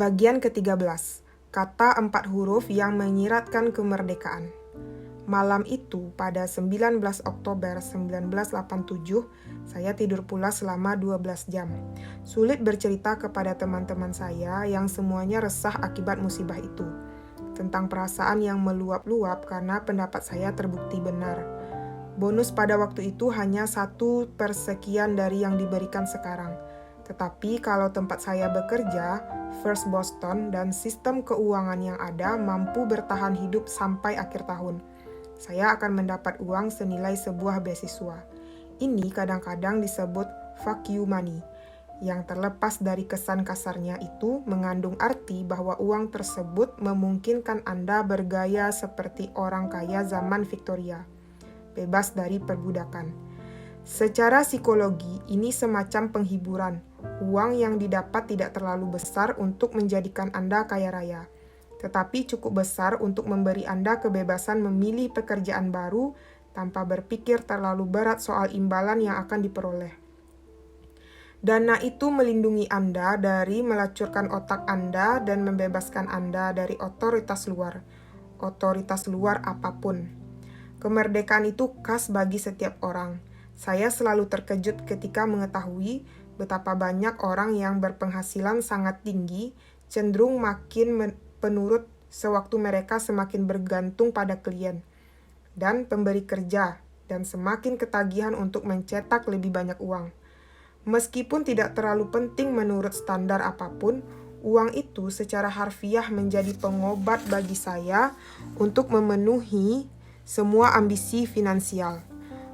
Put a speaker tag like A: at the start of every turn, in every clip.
A: Bagian ke-13, kata 4 huruf yang menyiratkan kemerdekaan. Malam itu, pada 19 Oktober 1987, saya tidur pulas selama 12 jam. Sulit bercerita kepada teman-teman saya yang semuanya resah akibat musibah itu, tentang perasaan yang meluap-luap karena pendapat saya terbukti benar. Bonus pada waktu itu hanya 1/sekian dari yang diberikan sekarang. Tetapi kalau tempat saya bekerja, First Boston, dan sistem keuangan yang ada mampu bertahan hidup sampai akhir tahun, saya akan mendapat uang senilai sebuah beasiswa. Ini kadang-kadang disebut fuck you money, yang terlepas dari kesan kasarnya itu mengandung arti bahwa uang tersebut memungkinkan Anda bergaya seperti orang kaya zaman Victoria, bebas dari perbudakan. Secara psikologi, ini semacam penghiburan. Uang yang didapat tidak terlalu besar untuk menjadikan Anda kaya raya, tetapi cukup besar untuk memberi Anda kebebasan memilih pekerjaan baru tanpa berpikir terlalu berat soal imbalan yang akan diperoleh. Dana itu melindungi Anda dari melacurkan otak Anda dan membebaskan Anda dari otoritas luar apapun. Kemerdekaan itu khas bagi setiap orang. Saya selalu terkejut ketika mengetahui betapa banyak orang yang berpenghasilan sangat tinggi cenderung makin penurut sewaktu mereka semakin bergantung pada klien dan pemberi kerja dan semakin ketagihan untuk mencetak lebih banyak uang. Meskipun tidak terlalu penting menurut standar apapun, uang itu secara harfiah menjadi pengobat bagi saya untuk memenuhi semua ambisi finansial.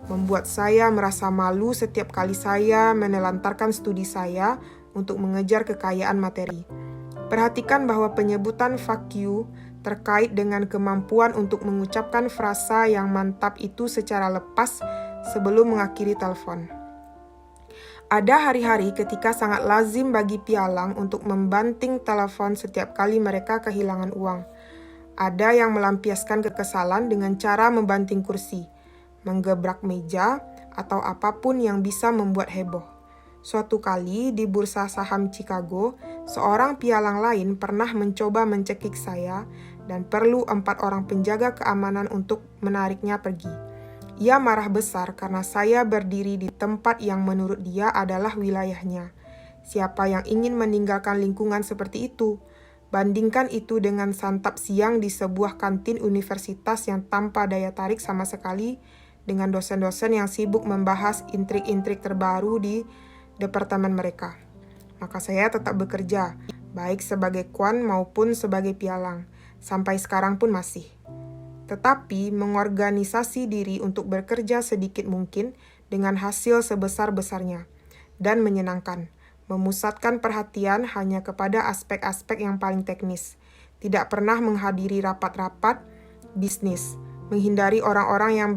A: Membuat saya merasa malu setiap kali saya menelantarkan studi saya untuk mengejar kekayaan materi. Perhatikan bahwa penyebutan fuck you terkait dengan kemampuan untuk mengucapkan frasa yang mantap itu secara lepas sebelum mengakhiri telepon. Ada hari-hari ketika sangat lazim bagi pialang untuk membanting telepon setiap kali mereka kehilangan uang. Ada yang melampiaskan kekesalan dengan cara membanting kursi, menggebrak meja, atau apapun yang bisa membuat heboh. Suatu kali di bursa saham Chicago, seorang pialang lain pernah mencoba mencekik saya dan perlu 4 orang penjaga keamanan untuk menariknya pergi. Ia marah besar karena saya berdiri di tempat yang menurut dia adalah wilayahnya. Siapa yang ingin meninggalkan lingkungan seperti itu? Bandingkan itu dengan santap siang di sebuah kantin universitas yang tanpa daya tarik sama sekali, dengan dosen-dosen yang sibuk membahas intrik-intrik terbaru di departemen mereka. Maka saya tetap bekerja, baik sebagai kuan maupun sebagai pialang, sampai sekarang pun masih. Tetapi mengorganisasi diri untuk bekerja sedikit mungkin dengan hasil sebesar-besarnya, dan menyenangkan, memusatkan perhatian hanya kepada aspek-aspek yang paling teknis, tidak pernah menghadiri rapat-rapat bisnis, menghindari orang-orang yang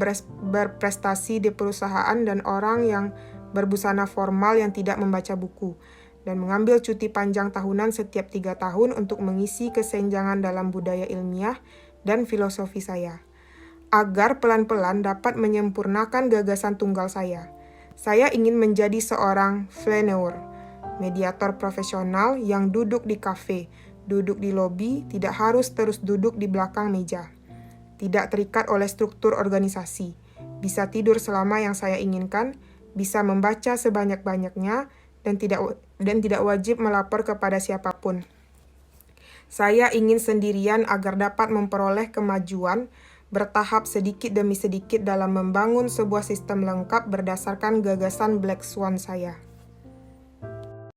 A: berprestasi di perusahaan dan orang yang berbusana formal yang tidak membaca buku, dan mengambil cuti panjang tahunan setiap 3 tahun untuk mengisi kesenjangan dalam budaya ilmiah dan filosofi saya, agar pelan-pelan dapat menyempurnakan gagasan tunggal saya. Saya ingin menjadi seorang flaneur, mediator profesional yang duduk di kafe, duduk di lobi, tidak harus terus duduk di belakang meja. Tidak terikat oleh struktur organisasi, bisa tidur selama yang saya inginkan, bisa membaca sebanyak-banyaknya, dan tidak wajib melapor kepada siapapun. Saya ingin sendirian agar dapat memperoleh kemajuan bertahap sedikit demi sedikit dalam membangun sebuah sistem lengkap berdasarkan gagasan Black Swan saya.